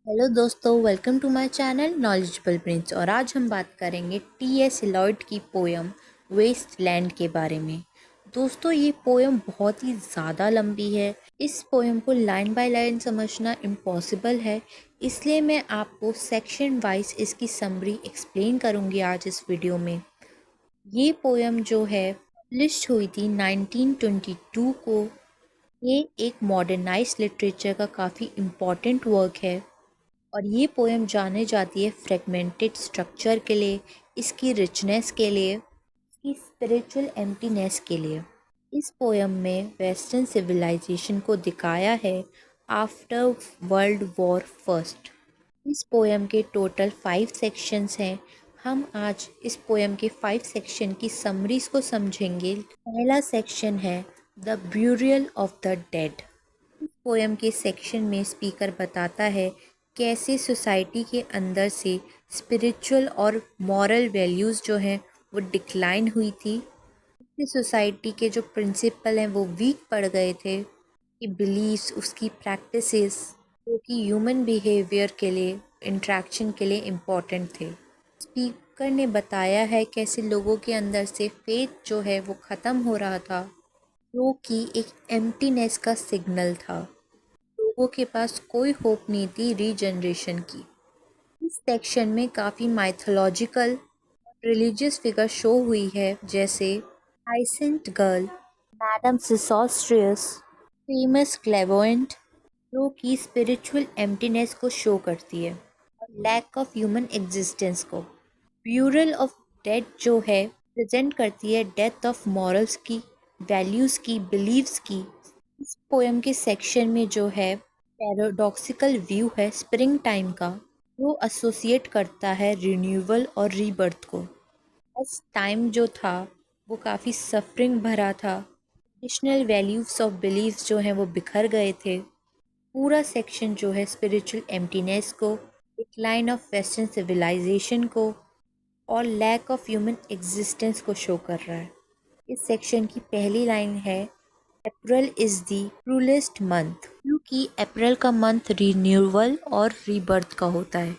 Hello दोस्तों, welcome to my channel knowledgeable brains. और आज हम बात करेंगे टी.एस. एलियट की पोयम वेस्टलैंड के बारे में। दोस्तों, ये पोयम बहुत ही ज़्यादा लंबी है। इस पोयम को लाइन बाय लाइन समझना इम्पॉसिबल है, इसलिए मैं आपको सेक्शन वाइज इसकी समरी एक्सप्लेन करूँगी आज इस वीडियो में। ये पोयम जो है पब्लिश हुई थी 1922 को। ये एक मॉडर्नाइज्ड लिटरेचर का काफ़ी इम्पॉर्टेंट वर्क है और ये पोएम जाने जाती है फ्रेगमेंटेड स्ट्रक्चर के लिए, इसकी रिचनेस के लिए, इसकी स्पिरिचुअल एम्प्टीनेस के लिए। इस पोएम में वेस्टर्न सिविलाइजेशन को दिखाया है आफ्टर वर्ल्ड वॉर फर्स्ट। इस पोएम के टोटल 5 सेक्शंस हैं। हम आज इस पोएम के 5 सेक्शन की समरीज को समझेंगे। पहला सेक्शन है the burial of the dead. Poem के सेक्शन में स्पीकर बताता है कैसे सोसाइटी के अंदर से स्पिरिचुअल और मॉरल वैल्यूज़ जो हैं वो डिक्लाइन हुई थी। इससे सोसाइटी के जो प्रिंसिपल हैं वो वीक पड़ गए थे कि बिलीव्स, उसकी प्रैक्टिसेस जो कि ह्यूमन बिहेवियर के लिए, इंट्रैक्शन के लिए इम्पॉर्टेंट थे। स्पीकर ने बताया है कैसे लोगों के अंदर से फेथ जो है वो ख़त्म हो रहा था, जो कि एक एम्प्टीनेस का सिग्नल था। लोगों के पास कोई होप नहीं थी रीजनरेशन की। इस सेक्शन में काफ़ी माइथोलॉजिकल रिलीजियस फिगर शो हुई है, जैसे हाइसेंट गर्ल, मैडम सिसोस्ट्रियस, फेमस क्लेवोएंट, जो कि स्पिरिचुअल एम्प्टीनेस को शो करती है और लैक ऑफ ह्यूमन एग्जिस्टेंस को। ब्यूरल ऑफ डेड जो है प्रेजेंट करती है डेथ ऑफ मॉरल्स की, वैल्यूज़ की, बिलीव्स की। इस पोएम के सेक्शन में जो है पैराडॉक्सिकल व्यू है स्प्रिंग टाइम का, जो एसोसिएट करता है रिन्यूअल और रीबर्थ को। एस टाइम जो था वो काफ़ी सफरिंग भरा था। ट्रेडिशनल वैल्यूज ऑफ बिलीव्स जो हैं वो बिखर गए थे। पूरा सेक्शन जो है स्पिरिचुअल एम्प्टीनेस को, डिक्लाइन ऑफ वेस्टर्न सिविलाइजेशन को और लैक ऑफ ह्यूमन एग्जिस्टेंस को शो कर रहा है। इस सेक्शन की पहली लाइन है April is the cruellest month, क्योंकि अप्रैल का मंथ रिन्यूअल और रीबर्थ का होता है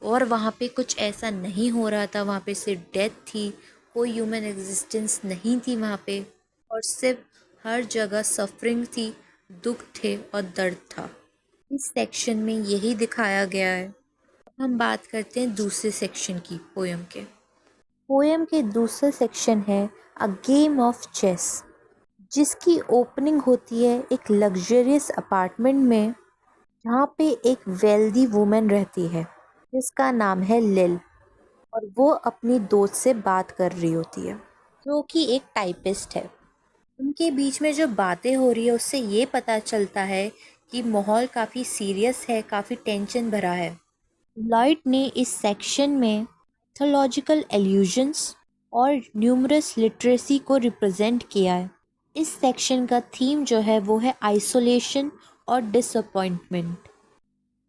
और वहाँ पे कुछ ऐसा नहीं हो रहा था। वहाँ पे सिर्फ डेथ थी, कोई ह्यूमन एग्जिस्टेंस नहीं थी वहाँ पे, और सिर्फ हर जगह सफरिंग थी, दुख थे और दर्द था। इस सेक्शन में यही दिखाया गया है। अब हम बात करते हैं दूसरे सेक्शन की पोएम के। पोएम के दूसरा सेक्शन है अ गेम ऑफ चेस, जिसकी ओपनिंग होती है एक लग्जरियस अपार्टमेंट में, जहाँ पे एक वेल्दी वुमेन रहती है जिसका नाम है लिल, और वो अपनी दोस्त से बात कर रही होती है जो कि एक टाइपिस्ट है। उनके बीच में जो बातें हो रही है उससे ये पता चलता है कि माहौल काफ़ी सीरियस है, काफ़ी टेंशन भरा है। लॉयड ने इस सेक्शन में मिथोलॉजिकल एल्यूजन्स और न्यूमरस लिटरेसी को रिप्रेजेंट किया है। इस सेक्शन का थीम जो है वो है आइसोलेशन और डिसअपॉइंटमेंट।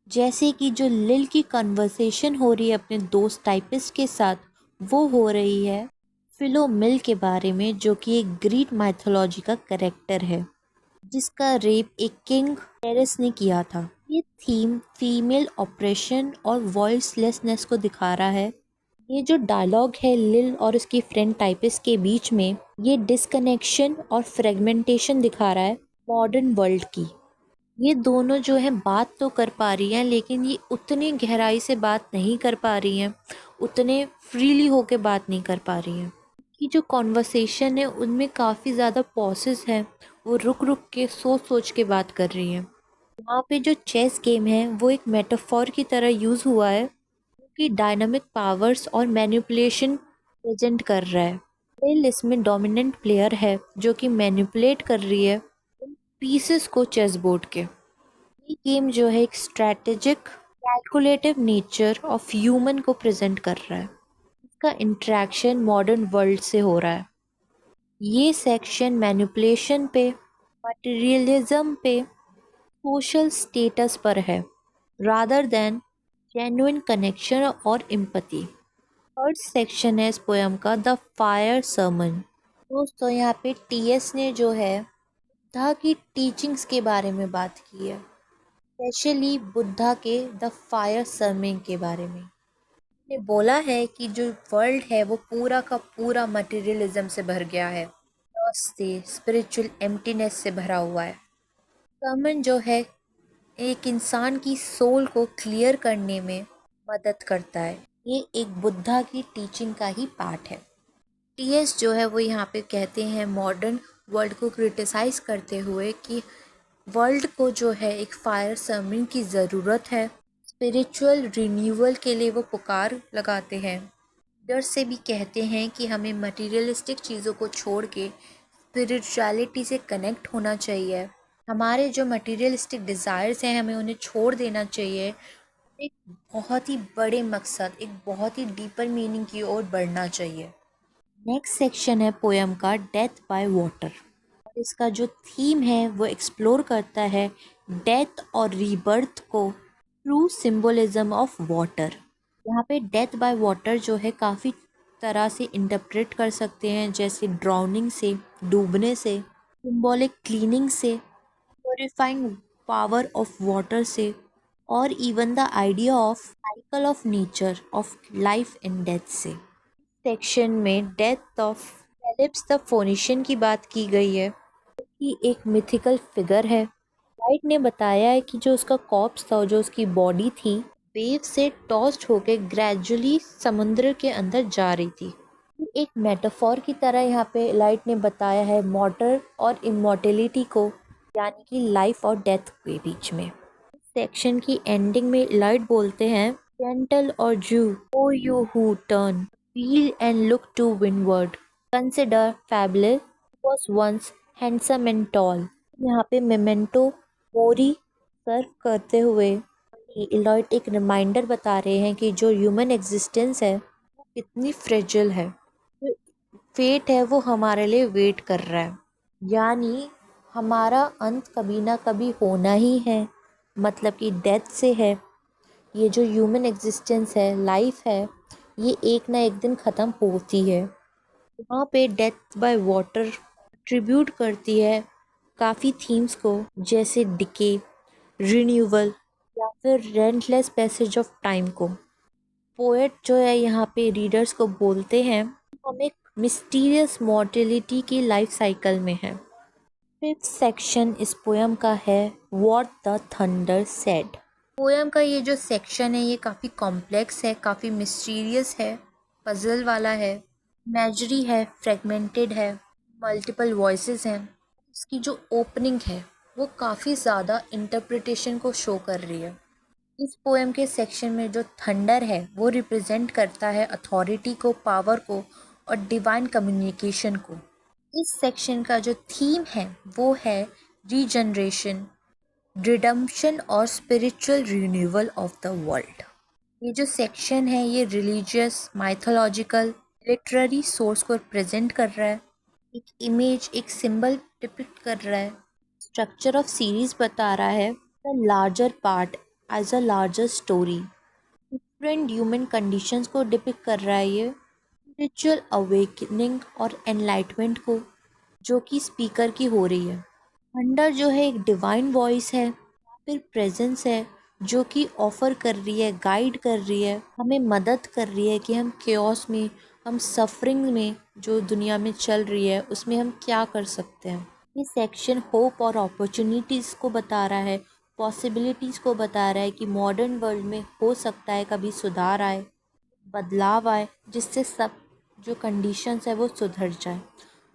जैसे कि जो लिल की कन्वर्सेशन हो रही है अपने दोस्त टाइपिस्ट के साथ, वो हो रही है फिलोमिल के बारे में, जो कि एक ग्रीक माइथोलॉजी का कैरेक्टर है जिसका रेप एक किंग पेरिस ने किया था। ये थीम फीमेल ऑपरेशन और वॉइसलेसनेस को दिखा रहा है। ये जो डायलॉग है लिल और उसकी फ्रेंड टाइपिस्ट के बीच में, ये डिस्कनेक्शन और फ्रेगमेंटेशन दिखा रहा है मॉडर्न वर्ल्ड की। ये दोनों जो है बात तो कर पा रही हैं, लेकिन ये उतनी गहराई से बात नहीं कर पा रही हैं, उतने फ्रीली होके बात नहीं कर पा रही हैं। कि जो कॉन्वर्सेशन है उनमें काफ़ी ज़्यादा पॉसेस हैं, वो रुक रुक के सोच सोच के बात कर रही हैं। यहाँ पे जो चेस गेम है वो एक मेटाफॉर की तरह यूज़ हुआ है, कि डायनामिक पावर्स और मैनिपुलेशन प्रेजेंट कर रहा है। लिल इसमें डोमिनेंट प्लेयर है जो कि मैनिपुलेट कर रही है पीसेस को चेस बोर्ड के। ये गेम जो है एक strategic calculative nature of human को प्रेजेंट कर रहा है। इसका इंट्रैक्शन मॉडर्न वर्ल्ड से हो रहा है। ये सेक्शन मैनिपुलेशन पे, मटेरियलिज्म पे, सोशल स्टेटस पर है, रादर देन जेन्युइन कनेक्शन और एम्पैथी। थर्ड सेक्शन है इस पोएम का द फायर सर्मन। दोस्तों, यहाँ पे टीएस ने जो है बुद्धा की टीचिंग्स के बारे में बात की है। स्पेशली बुद्धा के द फायर सर्मिंग के बारे में। ने बोला है कि जो वर्ल्ड है वो पूरा का पूरा मटेरियलिज्म से भर गया है, लॉस से, स्पिरिचुअल एम्प्टीनेस से भरा हुआ है। सर्मन जो है एक इंसान की सोल को क्लियर करने में मदद करता है। ये एक बुद्धा की टीचिंग का ही पार्ट है। टीएस जो है वो यहाँ पे कहते हैं मॉडर्न वर्ल्ड को क्रिटिसाइज करते हुए कि वर्ल्ड को जो है एक फायर सर्मिंग की ज़रूरत है। स्पिरिचुअल रिन्यूअल के लिए वो पुकार लगाते हैं। डर से भी कहते हैं कि हमें मटेरियलिस्टिक चीज़ों को छोड़ के स्पिरिचुअलिटी से कनेक्ट होना चाहिए। हमारे जो मटेरियलिस्टिक डिज़ायर्स हैं हमें उन्हें छोड़ देना चाहिए। एक बहुत ही बड़े मकसद, एक बहुत ही डीपर मीनिंग की ओर बढ़ना चाहिए। नेक्स्ट सेक्शन है पोयम का डेथ बाय वाटर। और इसका जो थीम है वो एक्सप्लोर करता है डेथ और रीबर्थ को ट्रू सिंबलिज्म ऑफ वाटर। यहाँ पे डेथ बाय वाटर जो है काफ़ी तरह से इंटरप्रेट कर सकते हैं, जैसे ड्राउनिंग से, डूबने से, सिंबॉलिक क्लीनिंग से, प्योरीफाइंग पावर ऑफ वाटर से, और even the idea of cycle of nature of life and death से। सेक्शन में डेथ ऑफ फेलिप्स द फोनिशियन की बात की गई है, कि एक मिथिकल फिगर है। गाइड ने बताया है कि जो उसका कॉर्प्स था, जो उसकी बॉडी थी, वेव से टॉस्ड होके ग्रेजुअली समुद्र के अंदर जा रही थी। एक मेटाफॉर की तरह यहाँ पे लाइट ने बताया है मॉर्टर और इमॉर्टेलिटी को, यानी कि लाइफ और डेथ के बीच में। सेक्शन की एंडिंग में लाइट बोलते हैं जेंटल और जू ओ यू हु टर्न feel and look to windward. Consider Fabulous was once handsome and tall. यहाँ पे मेमेंटो मोरी सर्व करते हुए इलॉयट एक रिमाइंडर बता रहे हैं कि जो ह्यूमन एग्जिस्टेंस है वो कितनी फ्रेजिल है। जो फेट है वो हमारे लिए वेट कर रहा है, यानी हमारा अंत कभी ना कभी होना ही है, मतलब कि डेथ से है। ये जो ह्यूमन एग्जिस्टेंस है, लाइफ है, ये एक ना एक दिन ख़त्म होती है। यहाँ पे डेथ बाय वाटर ट्रिब्यूट करती है काफ़ी थीम्स को, जैसे डिके, रिन्यूअल या फिर रेंटलेस पैसेज ऑफ टाइम को। पोएट जो है यहाँ पे रीडर्स को बोलते हैं हम एक मिस्टीरियस मॉर्टेलिटी की लाइफ साइकिल में हैं। फिफ्थ सेक्शन इस पोयम का है what the thunder said. Poem का ये जो सेक्शन है ये काफ़ी कॉम्प्लेक्स है, काफ़ी मिस्टीरियस है, पजल वाला है, इमेजरी है, फ्रेगमेंटेड है, मल्टीपल वॉइसेस हैं। इसकी जो ओपनिंग है वो काफ़ी ज़्यादा इंटरप्रिटेशन को शो कर रही है। इस पोएम के सेक्शन में जो थंडर है वो रिप्रेजेंट करता है अथॉरिटी को, पावर को और डिवाइन कम्युनिकेशन को। इस सेक्शन का जो थीम है वो है रीजनरेशन, रिडम्पशन और spiritual renewal of the world. ये जो सेक्शन है ये रिलीजियस, माइथोलॉजिकल, लिटरेरी सोर्स को प्रेजेंट कर रहा है, एक इमेज, एक सिंबल डिपिक्ट कर रहा है, स्ट्रक्चर ऑफ सीरीज बता रहा है, the larger part as a larger story, different human conditions को डिपिक्ट कर रहा है ये, स्पिरिचुअल अवेकनिंग और एनलाइटमेंट को, जो कि स्पीकर की हो रही है। थंडर जो है एक डिवाइन वॉइस है, फिर प्रेजेंस है जो कि ऑफर कर रही है, गाइड कर रही है, हमें मदद कर रही है कि हम केओस में, हम सफरिंग में जो दुनिया में चल रही है उसमें हम क्या कर सकते हैं। ये सेक्शन होप और अपॉर्चुनिटीज़ को बता रहा है, पॉसिबिलिटीज़ को बता रहा है कि मॉडर्न वर्ल्ड में हो सकता है कभी सुधार आए, बदलाव आए, जिससे सब जो कंडीशंस है वो सुधर जाए।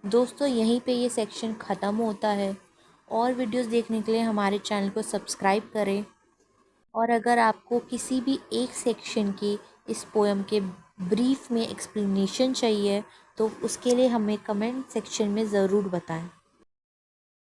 दोस्तों यहीं पे ये सेक्शन ख़त्म होता है। और वीडियोस देखने के लिए हमारे चैनल को सब्सक्राइब करें। और अगर आपको किसी भी एक सेक्शन की इस पोएम के ब्रीफ में एक्सप्लेनेशन चाहिए तो उसके लिए हमें कमेंट सेक्शन में ज़रूर बताएं।